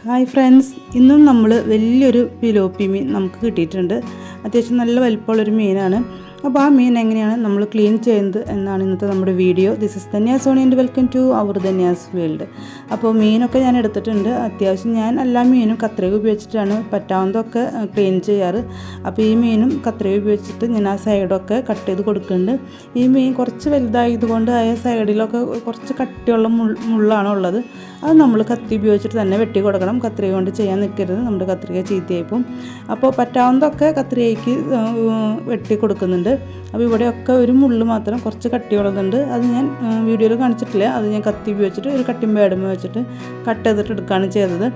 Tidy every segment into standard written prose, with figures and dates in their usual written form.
Hi friends, ഇന്നും നമ്മൾ വലിയൊരു പിലോപ്പി മീൻ നമുക്ക് കിട്ടിയിട്ടുണ്ട്. അത്യാവശ്യം നല്ല വലിപ്പമുള്ളൊരു മീനാണ്. അപ്പോൾ ആ മീൻ എങ്ങനെയാണ് നമ്മൾ ക്ലീൻ ചെയ്യുന്നത് എന്നാണ് ഇന്നത്തെ നമ്മുടെ video. This is Dhanya's Soni and welcome to our Dhanya's world. അപ്പോൾ മീനൊക്കെ ഞാൻ എടുത്തിട്ടുണ്ട്. അത്യാവശ്യം ഞാൻ എല്ലാ മീനും കത്രിക ഉപയോഗിച്ചിട്ടാണ് പറ്റാവുന്നതൊക്കെ ക്ലീൻ ചെയ്യാറ്. അപ്പോൾ ഈ മീനും കത്രിക ഉപയോഗിച്ചിട്ട് ഞാൻ ആ സൈഡൊക്കെ കട്ട് ചെയ്ത് കൊടുക്കുന്നുണ്ട്. ഈ മീൻ കുറച്ച് വലുതായതുകൊണ്ട് ആ സൈഡിലൊക്കെ കുറച്ച് കട്ടിയുള്ള മുള്ളാണ് ഉള്ളത്. അത് നമ്മൾ കത്തി ഉപയോഗിച്ചിട്ട് തന്നെ വെട്ടി കൊടുക്കണം. കത്രിക കൊണ്ട് ചെയ്യാൻ നിൽക്കരുത്, നമ്മുടെ കത്രിക ചീത്തയായിപ്പോവും. അപ്പോൾ പറ്റാവുന്നതൊക്കെ കത്രികയ്ക്ക് വെട്ടി കൊടുക്കുന്നുണ്ട്. അപ്പോൾ ഇവിടെയൊക്കെ ഒരു മുള്ള് മാത്രം കുറച്ച് കട്ടിയുള്ളതുണ്ട്. അത് ഞാൻ വീഡിയോയിൽ കാണിച്ചിട്ടില്ല. അത് ഞാൻ കത്തി ഉപയോഗിച്ചിട്ട് ഒരു കട്ടിംഗ് പാഡും വെച്ചിട്ട് കട്ട് ചെയ്തിട്ട് എടുക്കുകയാണ് ചെയ്തത്.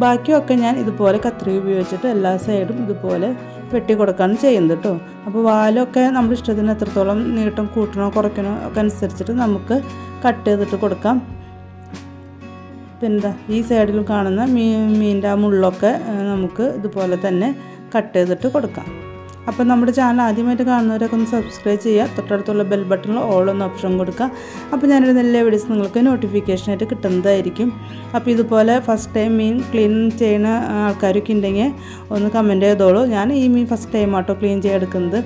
ബാക്കിയൊക്കെ ഞാൻ ഇതുപോലെ കത്രിക ഉപയോഗിച്ചിട്ട് എല്ലാ സൈഡും ഇതുപോലെ വെട്ടി കൊടുക്കുകയാണ് ചെയ്യുന്നത് കേട്ടോ. അപ്പോൾ വാലൊക്കെ നമ്മുടെ ഇഷ്ടത്തിന് എത്രത്തോളം നീട്ടം കൂട്ടണോ കുറയ്ക്കണോ ഒക്കെ അനുസരിച്ചിട്ട് നമുക്ക് കട്ട് ചെയ്തിട്ട് കൊടുക്കാം. പിന്നെ ഈ സൈഡിലും കാണുന്ന മീനിൻ്റെ ആ മുള്ളൊക്കെ നമുക്ക് ഇതുപോലെ തന്നെ കട്ട് ചെയ്തിട്ട് കൊടുക്കാം. അപ്പോൾ നമ്മുടെ ചാനൽ ആദ്യമായിട്ട് കാണുന്നവരൊക്കെ ഒന്ന് സബ്സ്ക്രൈബ് ചെയ്യുക. തൊട്ടടുത്തുള്ള ബെൽ ബട്ടണിൽ ഓൾ എന്ന ഓപ്ഷൻ കൊടുക്കുക. അപ്പോൾ ഞാനൊരു എല്ലാ വീഡിയോസ് നിങ്ങൾക്ക് നോട്ടിഫിക്കേഷനായിട്ട് കിട്ടുന്നതായിരിക്കും. അപ്പോൾ ഇതുപോലെ ഫസ്റ്റ് ടൈം മീൻ ക്ലീൻ ചെയ്യുന്ന ആൾക്കാരൊക്കെ ഉണ്ടെങ്കിൽ ഒന്ന് കമൻറ്റ് ചെയ്തോളൂ. ഞാൻ ഈ മീൻ ഫസ്റ്റ് ടൈം ആട്ടോ ക്ലീൻ ചെയ്തെടുക്കുന്നത്.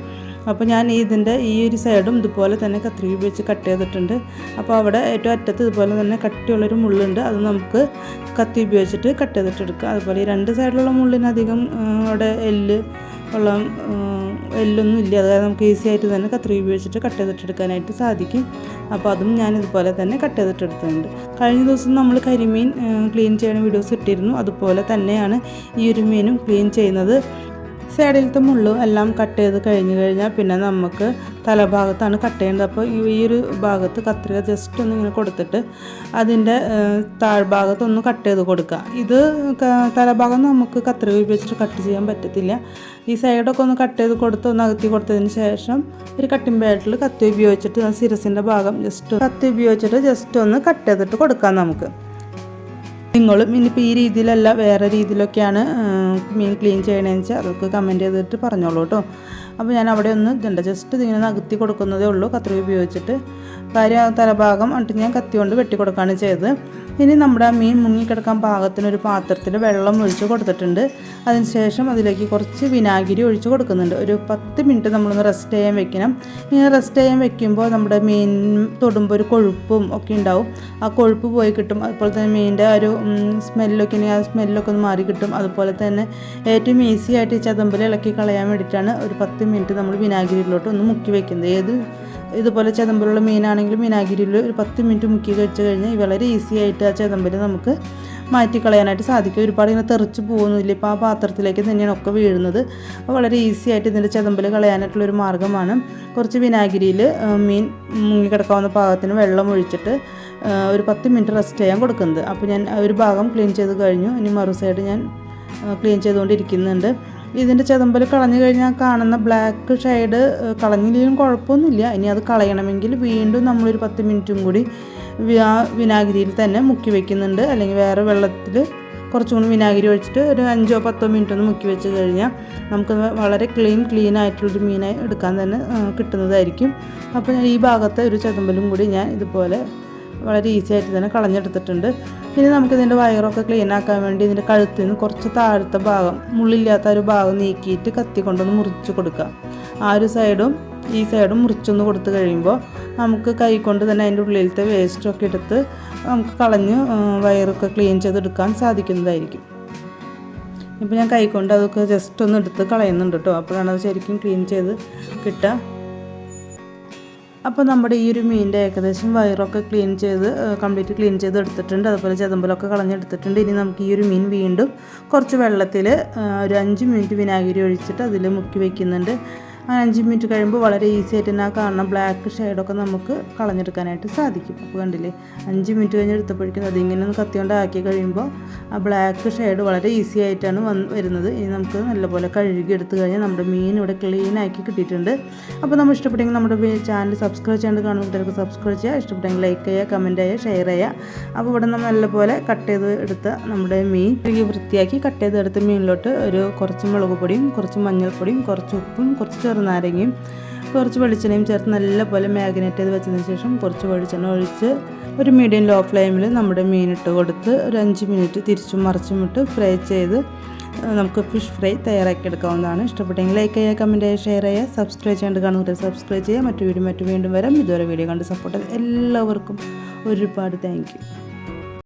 അപ്പോൾ ഞാൻ ഇതിൻ്റെ ഈ ഒരു സൈഡും ഇതുപോലെ തന്നെ കത്രിക ഉപയോഗിച്ച് കട്ട് ചെയ്തിട്ടുണ്ട്. അപ്പോൾ അവിടെ ഏറ്റവും അറ്റത്ത് ഇതുപോലെ തന്നെ കട്ടിയുള്ളൊരു മുള്ളുണ്ട്. അത് നമുക്ക് കത്തി ഉപയോഗിച്ചിട്ട് കട്ട് ചെയ്തിട്ടെടുക്കുക. അതുപോലെ ഈ രണ്ട് സൈഡിലുള്ള മുള്ളിനധികം അവിടെ എല്ലൊന്നും ഇല്ല. അതായത് നമുക്ക് ഈസി ആയിട്ട് തന്നെ കത്രിക ഉപയോഗിച്ചിട്ട് കട്ട് ചെയ്തിട്ടെടുക്കാനായിട്ട് സാധിക്കും. അപ്പോൾ അതും ഞാനിതുപോലെ തന്നെ കട്ട് ചെയ്തിട്ടെടുത്തിട്ടുണ്ട്. കഴിഞ്ഞ ദിവസം നമ്മൾ കരിമീൻ ക്ലീൻ ചെയ്യുന്ന വീഡിയോസ് ഇട്ടിരുന്നു. അതുപോലെ തന്നെയാണ് ഈ ഒരു മീനും ക്ലീൻ ചെയ്യുന്നത്. സൈഡിലത്തെ മുള്ളും എല്ലാം കട്ട് ചെയ്ത് കഴിഞ്ഞാൽ പിന്നെ നമുക്ക് തലഭാഗത്താണ് കട്ട് ചെയ്യേണ്ടത്. അപ്പോൾ ഈ ഒരു ഭാഗത്ത് കത്രിക ജസ്റ്റ് ഒന്ന് ഇങ്ങനെ കൊടുത്തിട്ട് അതിൻ്റെ താഴ്ഭാഗത്തൊന്ന് കട്ട് ചെയ്ത് കൊടുക്കുക. ഇത് തലഭാഗം നമുക്ക് കത്രിക ഉപയോഗിച്ചിട്ട് കട്ട് ചെയ്യാൻ പറ്റത്തില്ല. ഈ സൈഡൊക്കെ ഒന്ന് കട്ട് ചെയ്ത് കൊടുത്ത് ഒന്ന് അകത്തി കൊടുത്തതിന് ശേഷം ഒരു കട്ടിംഗ് പാഡിൽ കത്തി ഉപയോഗിച്ചിട്ട് സിരസിൻ്റെ ഭാഗം കത്തി ഉപയോഗിച്ചിട്ട് ജസ്റ്റ് ഒന്ന് കട്ട് ചെയ്തിട്ട് കൊടുക്കാം നമുക്ക്. നിങ്ങളും ഇനിയിപ്പോൾ ഈ രീതിയിലല്ല വേറെ രീതിയിലൊക്കെയാണ് മീൻ ക്ലീൻ ചെയ്യണമെന്ന് വെച്ചാൽ അതൊക്കെ കമൻറ്റ് ചെയ്തിട്ട് പറഞ്ഞോളൂ കേട്ടോ. അപ്പോൾ ഞാൻ അവിടെ ഒന്ന് ഇതുണ്ട് ജസ്റ്റ് ഇതിങ്ങനെ നകത്തി കൊടുക്കുന്നതേ ഉള്ളൂ കത്രിക ഉപയോഗിച്ചിട്ട്. കാര്യം തലഭാഗം എന്നിട്ട് ഞാൻ കത്തി കൊണ്ട് വെട്ടി കൊടുക്കുകയാണ് ചെയ്തത്. ഇനി നമ്മുടെ മീൻ മുങ്ങിക്കിടക്കാൻ പാകത്തിനൊരു പാത്രത്തിൽ വെള്ളം ഒഴിച്ച് കൊടുത്തിട്ടുണ്ട്. അതിനുശേഷം അതിലേക്ക് കുറച്ച് വിനാഗിരി ഒഴിച്ച് കൊടുക്കുന്നുണ്ട്. ഒരു 10 മിനിറ്റ് നമ്മളൊന്ന് റെസ്റ്റ് ചെയ്യാൻ വെക്കണം. ഇങ്ങനെ റെസ്റ്റ് ചെയ്യാൻ വെക്കുമ്പോൾ നമ്മുടെ മീൻ തൊടുമ്പോൾ ഒരു കൊഴുപ്പും ഒക്കെ ഉണ്ടാവും. ആ കൊഴുപ്പ് പോയി കിട്ടും. അതുപോലെ തന്നെ മീനിൻ്റെ ഒരു സ്മെല്ലൊക്കെ ഉണ്ടെങ്കിൽ ആ സ്മെല്ലൊക്കെ ഒന്ന് മാറി കിട്ടും. അതുപോലെ തന്നെ ഏറ്റവും ഈസി ആയിട്ട് ഈ ചതമ്പൽ ഇളക്കി കളയാൻ വേണ്ടിയിട്ടാണ് ഒരു 10 മിനിറ്റ് നമ്മൾ വിനാഗിരിയിലോട്ട് ഒന്ന് മുക്കി വയ്ക്കുന്നത്. ഇതുപോലെ ചതമ്പലുള്ള മീനാണെങ്കിലും വിനാഗിരിയിൽ ഒരു 10 മിനിറ്റ് മുക്കി വെച്ച് കഴിഞ്ഞാൽ വളരെ ഈസി ആയിട്ട് ആ ചതമ്പൽ നമുക്ക് മാറ്റിക്കളയാനായിട്ട് സാധിക്കും. ഒരുപാട് ഇങ്ങനെ തെറിച്ച് പോകുന്നില്ല. ഇപ്പോൾ ആ പാത്രത്തിലേക്ക് തന്നെയാണ് ഒക്കെ വീഴുന്നത്. അപ്പോൾ വളരെ ഈസി ആയിട്ട് ഇതിൻ്റെ ചതമ്പൽ കളയാനായിട്ടുള്ളൊരു മാർഗ്ഗമാണ്. കുറച്ച് വിനാഗിരിയിൽ മീൻ മുങ്ങിക്കിടക്കാവുന്ന പാകത്തിന് വെള്ളം ഒഴിച്ചിട്ട് ഒരു 10 മിനിറ്റ് റെസ്റ്റ് ചെയ്യാൻ കൊടുക്കുന്നത്. അപ്പോൾ ഞാൻ ഒരു ഭാഗം ക്ലീൻ ചെയ്ത് കഴിഞ്ഞു. ഇനി മറു സൈഡ് ഞാൻ ക്ലീൻ ചെയ്തുകൊണ്ടിരിക്കുന്നുണ്ട്. ഇതിൻ്റെ ചതമ്പൽ കളഞ്ഞു കഴിഞ്ഞാൽ കാണുന്ന ബ്ലാക്ക് ഷെയ്ഡ് കളഞ്ഞില്ലെങ്കിലും കുഴപ്പമൊന്നുമില്ല. ഇനി അത് കളയണമെങ്കിൽ വീണ്ടും നമ്മളൊരു 10 മിനിറ്റും കൂടി വിനാഗിരിയിൽ തന്നെ മുക്കി വയ്ക്കുന്നുണ്ട്. അല്ലെങ്കിൽ വേറെ വെള്ളത്തിൽ കുറച്ചും കൂടി വിനാഗിരി ഒഴിച്ചിട്ട് ഒരു 5-10 മിനിറ്റ് ഒന്ന് മുക്കി വെച്ച് കഴിഞ്ഞാൽ നമുക്ക് വളരെ ക്ലീൻ ആയിട്ടുള്ളൊരു മീനായി എടുക്കാൻ തന്നെ കിട്ടുന്നതായിരിക്കും. അപ്പോൾ ഈ ഭാഗത്തെ ഒരു ചതമ്പലും കൂടി ഞാൻ ഇതുപോലെ വളരെ ഈസി ആയിട്ട് തന്നെ കളഞ്ഞെടുത്തിട്ടുണ്ട്. ഇനി നമുക്കിതിൻ്റെ വയറൊക്കെ ക്ലീൻ ആക്കാൻ വേണ്ടി ഇതിൻ്റെ കഴുത്തിൽ നിന്ന് കുറച്ച് താഴത്തെ ഭാഗം മുള്ളില്ലാത്ത ഒരു ഭാഗം നീക്കിയിട്ട് കത്തി കൊണ്ടൊന്ന് മുറിച്ച് കൊടുക്കാം. ആ ഒരു സൈഡും ഈ സൈഡും മുറിച്ചൊന്ന് കൊടുത്തു കഴിയുമ്പോൾ നമുക്ക് കൈ കൊണ്ട് തന്നെ അതിൻ്റെ ഉള്ളിലത്തെ വേസ്റ്റൊക്കെ എടുത്ത് നമുക്ക് കളഞ്ഞ് വയറൊക്കെ ക്ലീൻ ചെയ്തെടുക്കാൻ സാധിക്കുന്നതായിരിക്കും. ഇപ്പോൾ ഞാൻ കൈ കൊണ്ട് അതൊക്കെ ജസ്റ്റ് ഒന്ന് എടുത്ത് കളയുന്നുണ്ട് കേട്ടോ. അപ്പോഴാണ് അത് ശരിക്കും ക്ലീൻ ചെയ്ത് കിട്ടുക. അപ്പോൾ നമ്മുടെ ഈ ഒരു മീനിൻ്റെ ഏകദേശം വയറൊക്കെ കംപ്ലീറ്റ് ക്ലീൻ ചെയ്ത് എടുത്തിട്ടുണ്ട്. അതുപോലെ ചതമ്പലൊക്കെ കളഞ്ഞെടുത്തിട്ടുണ്ട്. ഇനി നമുക്ക് ഈ ഒരു മീൻ വീണ്ടും കുറച്ച് വെള്ളത്തിൽ ഒരു 5 മിനിറ്റ് വിനാഗിരി ഒഴിച്ചിട്ട് അതിൽ മുക്കി വയ്ക്കുന്നുണ്ട്. 5 മിനിറ്റ് കഴിയുമ്പോൾ വളരെ ഈസി ആയിട്ട് തന്നെ കാണുന്ന ബ്ലാക്ക് ഷെയ്ഡൊക്കെ നമുക്ക് കളഞ്ഞെടുക്കാനായിട്ട് സാധിക്കും. അപ്പോൾ കണ്ടില്ലേ, 5 മിനിറ്റ് കഴിഞ്ഞ് എടുത്തപ്പോഴേക്കും അതിങ്ങനെ ഒന്ന് കത്തി കൊണ്ട് ആക്കി കഴിയുമ്പോൾ ആ ബ്ലാക്ക് ഷെയ്ഡ് വളരെ ഈസി ആയിട്ടാണ് വരുന്നത്. ഇനി നമുക്ക് നല്ലപോലെ കഴുകി എടുത്തു കഴിഞ്ഞാൽ നമ്മുടെ മീൻ ഇവിടെ ക്ലീൻ ആക്കി കിട്ടിയിട്ടുണ്ട്. അപ്പോൾ നമ്മൾ ഇഷ്ടപ്പെട്ടെങ്കിൽ നമ്മുടെ ചാനൽ സബ്സ്ക്രൈബ് ചെയ്യാണ്ട് കാണുന്ന കുട്ടികൾക്ക് സബ്സ്ക്രൈബ് ചെയ്യുക. ഇഷ്ടപ്പെട്ടെങ്കിൽ ലൈക്ക് ചെയ്യുക, കമൻറ്റ് ചെയ്യുക, ഷെയർ ചെയ്യുക. അപ്പോൾ ഇവിടെ നമ്മൾ നല്ലപോലെ കട്ട് ചെയ്ത് എടുത്ത നമ്മുടെ മീൻ വൃത്തിയാക്കി കട്ട് ചെയ്തെടുത്ത മീനിലോട്ട് കുറച്ച് മുളക് പൊടിയും കുറച്ച് മഞ്ഞൾപ്പൊടിയും കുറച്ച് ഉപ്പും കുറച്ച് ചെറുനാരങ്ങയും കുറച്ച് വെളിച്ചെണ്ണയും ചേർത്ത് നല്ലപോലെ മാഗ്നേറ്റ് ചെയ്ത് വെച്ചതിന് ശേഷം കുറച്ച് വെളിച്ചെണ്ണ ഒഴിച്ച് ഒരു മീഡിയം ലോ ഫ്ലെയിമിൽ നമ്മുടെ മീനിട്ട് കൊടുത്ത് ഒരു 5 മിനിറ്റ് തിരിച്ചും മറിച്ചും ഇട്ട് ഫ്രൈ ചെയ്ത് നമുക്ക് ഫിഷ് ഫ്രൈ തയ്യാറാക്കി എടുക്കാവുന്നതാണ്. ഇഷ്ടപ്പെട്ടെങ്കിൽ ലൈക്ക് ചെയ്യുക, കമൻറ്റ് ചെയ്യുക, ഷെയർ ചെയ്യുക, സബ്സ്ക്രൈബ് ചെയ്യാണ്ട് കാണുന്നവരെ സബ്സ്ക്രൈബ് ചെയ്യുക. മറ്റു വീണ്ടും വരാം. ഇതുവരെ വീഡിയോ കണ്ട് സപ്പോർട്ട് ചെയ്ത് എല്ലാവർക്കും ഒരുപാട് താങ്ക് യു.